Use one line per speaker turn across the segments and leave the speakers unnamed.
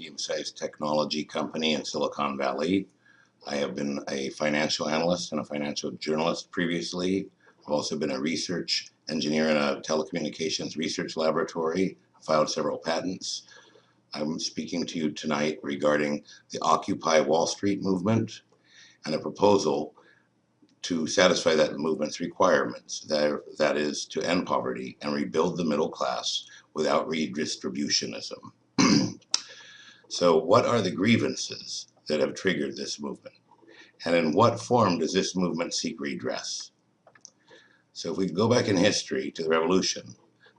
medium-sized technology company in Silicon Valley. I have been a financial analyst and a financial journalist previously. I've also been a research engineer in a telecommunications research laboratory, filed several patents. I'm speaking to you tonight regarding the Occupy Wall Street movement and a proposal to satisfy that movement's requirements, that is, to end poverty and rebuild the middle class without redistributionism. So what are the grievances that have triggered this movement? And in what form does this movement seek redress? So if we go back in history to the Revolution,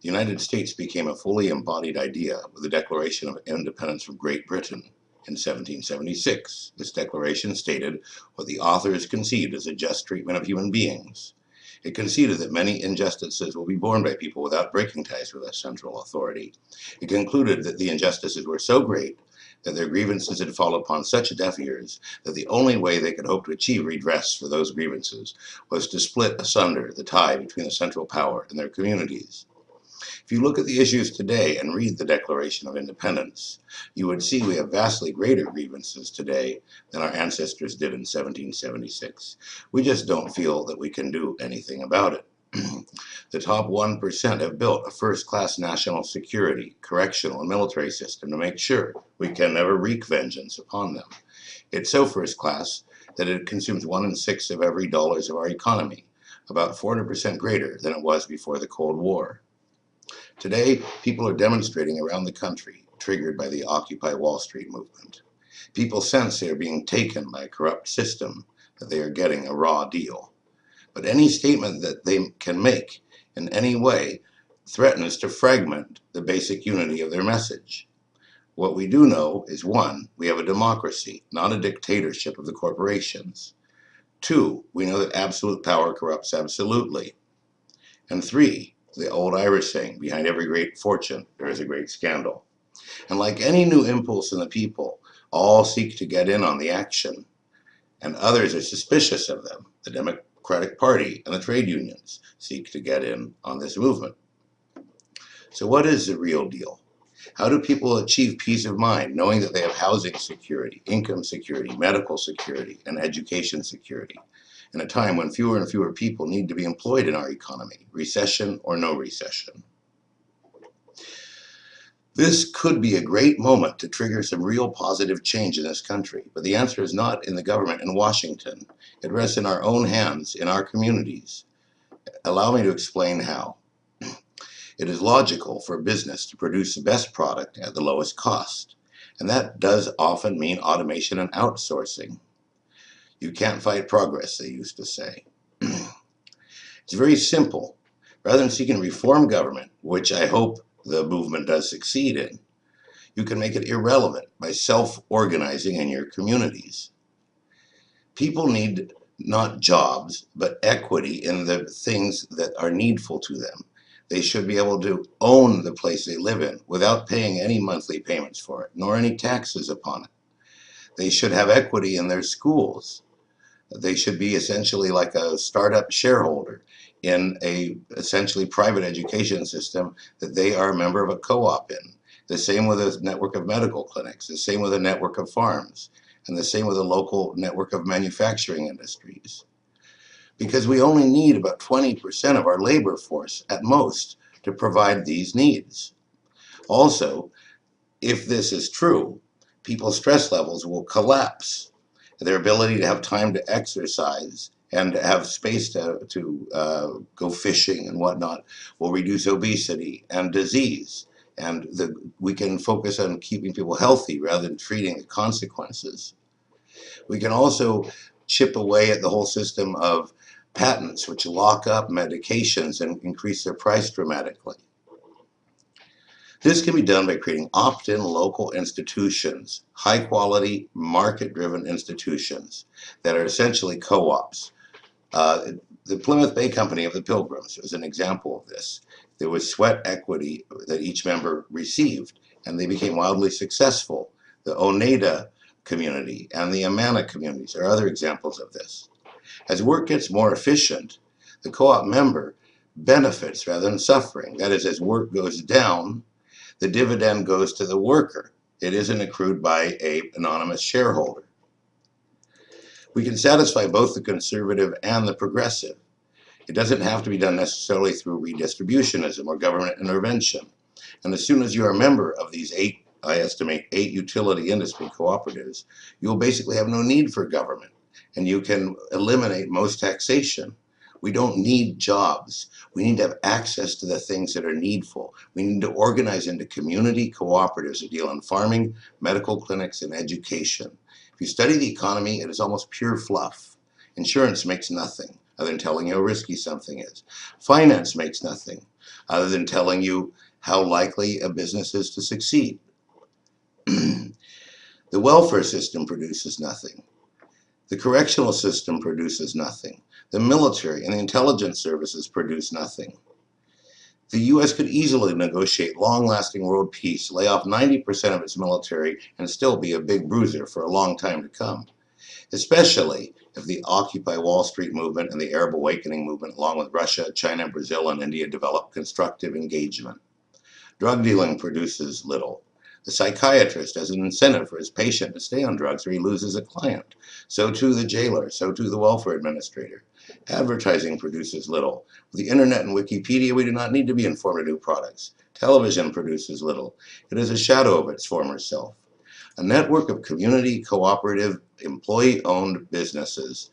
the United States became a fully embodied idea with the Declaration of Independence from Great Britain in 1776. This declaration stated what the authors conceived as a just treatment of human beings. It conceded that many injustices will be borne by people without breaking ties with a central authority. It concluded that the injustices were so great that their grievances had fallen upon such deaf ears that the only way they could hope to achieve redress for those grievances was to split asunder the tie between the central power and their communities. If you look at the issues today and read the Declaration of Independence, you would see we have vastly greater grievances today than our ancestors did in 1776. We just don't feel that we can do anything about it. The top 1% have built a first-class national security, correctional, and military system to make sure we can never wreak vengeance upon them. It's so first-class that it consumes 1 in 6 of every dollars of our economy, about 400% greater than it was before the Cold War. Today, people are demonstrating around the country, triggered by the Occupy Wall Street movement. People sense they are being taken by a corrupt system, that they are getting a raw deal. But any statement that they can make in any way threatens to fragment the basic unity of their message. What we do know is, 1, we have a democracy, not a dictatorship of the corporations. 2, we know that absolute power corrupts absolutely. And 3, the old Irish saying, behind every great fortune, there is a great scandal. And like any new impulse in the people, all seek to get in on the action, and others are suspicious of them. The Democratic Party and the trade unions seek to get in on this movement. So what is the real deal? How do people achieve peace of mind, knowing that they have housing security, income security, medical security, and education security, in a time when fewer and fewer people need to be employed in our economy, recession or no recession? This could be a great moment to trigger some real positive change in this country, but the answer is not in the government in Washington. It rests in our own hands, in our communities. Allow me to explain how. It is logical for a business to produce the best product at the lowest cost, and that does often mean automation and outsourcing. You can't fight progress, they used to say. It's very simple. Rather than seeking to reform government, which I hope the movement does succeed in, you can make it irrelevant by self-organizing in your communities. People need not jobs, but equity in the things that are needful to them. They should be able to own the place they live in without paying any monthly payments for it, nor any taxes upon it. They should have equity in their schools. They should be essentially like a startup shareholder in a essentially private education system that they are a member of a co-op in. The same with a network of medical clinics, the same with a network of farms, and the same with a local network of manufacturing industries. Because we only need about 20% of our labor force at most to provide these needs. Also, if this is true, people's stress levels will collapse. Their ability to have time to exercise and to have space to go fishing and whatnot will reduce obesity and disease. And we can focus on keeping people healthy rather than treating the consequences. We can also chip away at the whole system of patents, which lock up medications and increase their price dramatically. This can be done by creating opt-in local institutions, high-quality, market-driven institutions that are essentially co-ops. The Plymouth Bay Company of the Pilgrims was an example of this. There was sweat equity that each member received, and they became wildly successful. The Oneida community and the Amana communities are other examples of this. As work gets more efficient, the co-op member benefits rather than suffering. That is, as work goes down, the dividend goes to the worker. It isn't accrued by an anonymous shareholder. We can satisfy both the conservative and the progressive. It doesn't have to be done necessarily through redistributionism or government intervention. And as soon as you're a member of these I estimate 8 utility industry cooperatives, you'll basically have no need for government, and you can eliminate most taxation. We don't need jobs. We need to have access to the things that are needful. We need to organize into community cooperatives that deal in farming, medical clinics, and education. If you study the economy, it is almost pure fluff. Insurance makes nothing other than telling you how risky something is. Finance makes nothing other than telling you how likely a business is to succeed. The welfare system produces nothing. The correctional system produces nothing. The military and the intelligence services produce nothing. The U.S. could easily negotiate long-lasting world peace, lay off 90% of its military, and still be a big bruiser for a long time to come, especially if the Occupy Wall Street movement and the Arab Awakening movement, along with Russia, China, Brazil, and India, develop constructive engagement. Drug dealing produces little. The psychiatrist has an incentive for his patient to stay on drugs or he loses a client. So too the jailer, so too the welfare administrator. Advertising produces little. With the internet and Wikipedia, we do not need to be informed of new products. Television produces little. It is a shadow of its former self. A network of community, cooperative, employee-owned businesses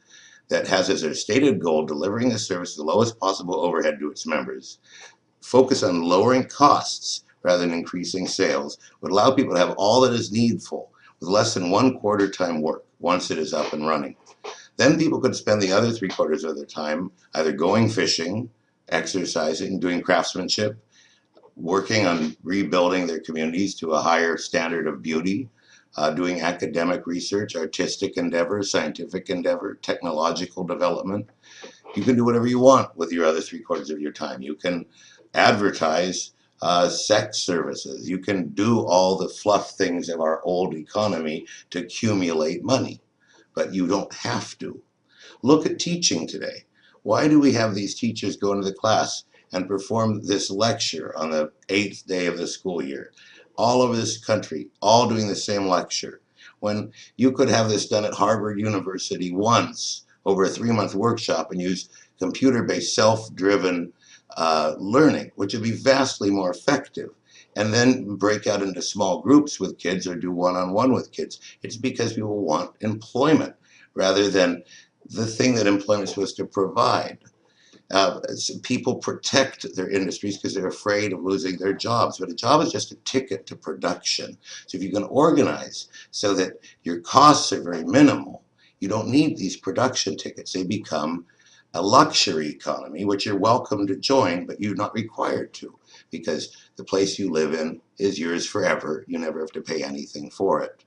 that has as their stated goal delivering the service at the lowest possible overhead to its members, focus on lowering costs rather than increasing sales, would allow people to have all that is needful with less than 1/4 time work once it is up and running. Then people could spend the other 3/4 of their time either going fishing, exercising, doing craftsmanship, working on rebuilding their communities to a higher standard of beauty, doing academic research, artistic endeavor, scientific endeavor, technological development. You can do whatever you want with your other 3/4 of your time. You can advertise sex services. You can do all the fluff things of our old economy to accumulate money, but you don't have to. Look at teaching today. Why do we have these teachers go into the class and perform this lecture on the 8th day of the school year? All over this country, all doing the same lecture, when you could have this done at Harvard University once over a 3-month workshop and use computer-based self-driven learning, which would be vastly more effective, and then break out into small groups with kids or do one-on-one with kids. It's because people want employment rather than the thing that employment is supposed to provide. People protect their industries because they're afraid of losing their jobs, but a job is just a ticket to production. So if you can organize so that your costs are very minimal, you don't need these production tickets. They become a luxury economy, which you're welcome to join, but you're not required to, because the place you live in is yours forever. You never have to pay anything for it.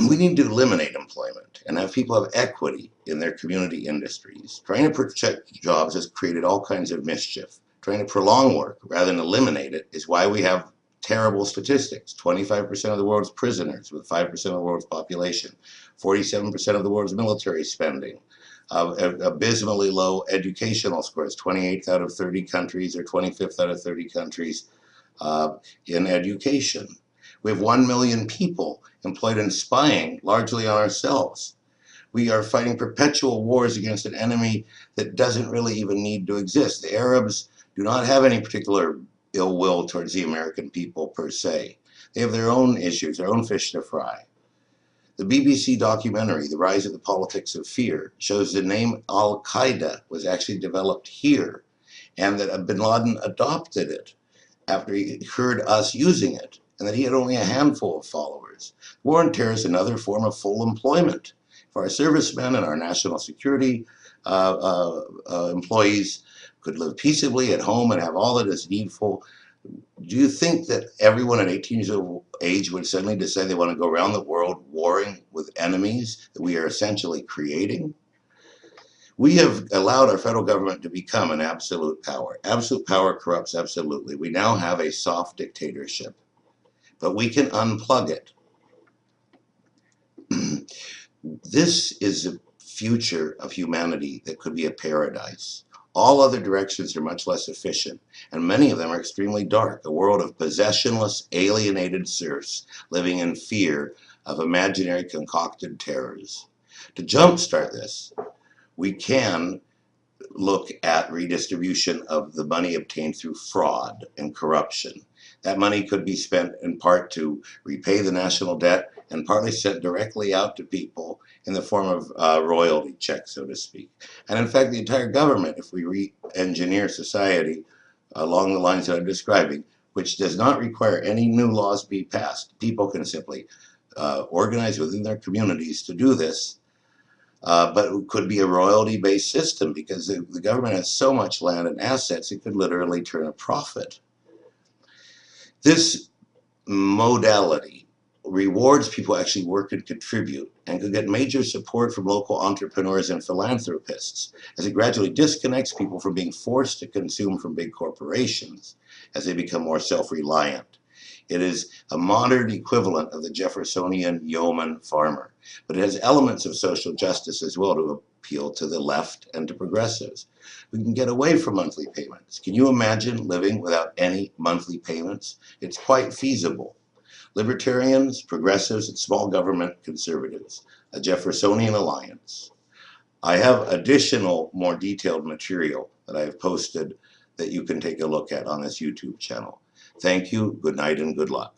We need to eliminate employment and have people have equity in their community industries. Trying to protect jobs has created all kinds of mischief. Trying to prolong work rather than eliminate it is why we have terrible statistics. 25% of the world's prisoners with 5% of the world's population, 47% of the world's military spending, abysmally low educational scores, 28th out of 30 countries or 25th out of 30 countries in education. We have 1 million people employed in spying, largely on ourselves. We are fighting perpetual wars against an enemy that doesn't really even need to exist. The Arabs do not have any particular ill will towards the American people per se. They have their own issues, their own fish to fry. The BBC documentary, The Rise of the Politics of Fear, shows the name Al-Qaeda was actually developed here, and that bin Laden adopted it after he heard us using it, and that he had only a handful of followers. War on terror is another form of full employment. If our servicemen and our national security employees could live peaceably at home and have all that is needful, do you think that everyone at 18 years of age would suddenly decide they want to go around the world warring with enemies that we are essentially creating? We have allowed our federal government to become an absolute power. Absolute power corrupts absolutely. We now have a soft dictatorship, but we can unplug it. This is a future of humanity that could be a paradise. All other directions are much less efficient, and many of them are extremely dark, a world of possessionless, alienated serfs living in fear of imaginary concocted terrors. To jumpstart this, we can look at redistribution of the money obtained through fraud and corruption. That money could be spent in part to repay the national debt and partly sent directly out to people in the form of royalty checks, so to speak. And in fact, the entire government, if we re-engineer society along the lines that I'm describing, which does not require any new laws be passed, people can simply organize within their communities to do this. But it could be a royalty-based system because the government has so much land and assets, it could literally turn a profit. This modality rewards people who actually work and contribute and could get major support from local entrepreneurs and philanthropists as it gradually disconnects people from being forced to consume from big corporations as they become more self-reliant. It is a modern equivalent of the Jeffersonian yeoman farmer, but it has elements of social justice as well to appeal to the left and to progressives. We can get away from monthly payments. Can you imagine living without any monthly payments? It's quite feasible. Libertarians, progressives, and small government conservatives, a Jeffersonian alliance. I have additional, more detailed material that I have posted that you can take a look at on this YouTube channel. Thank you, good night, and good luck.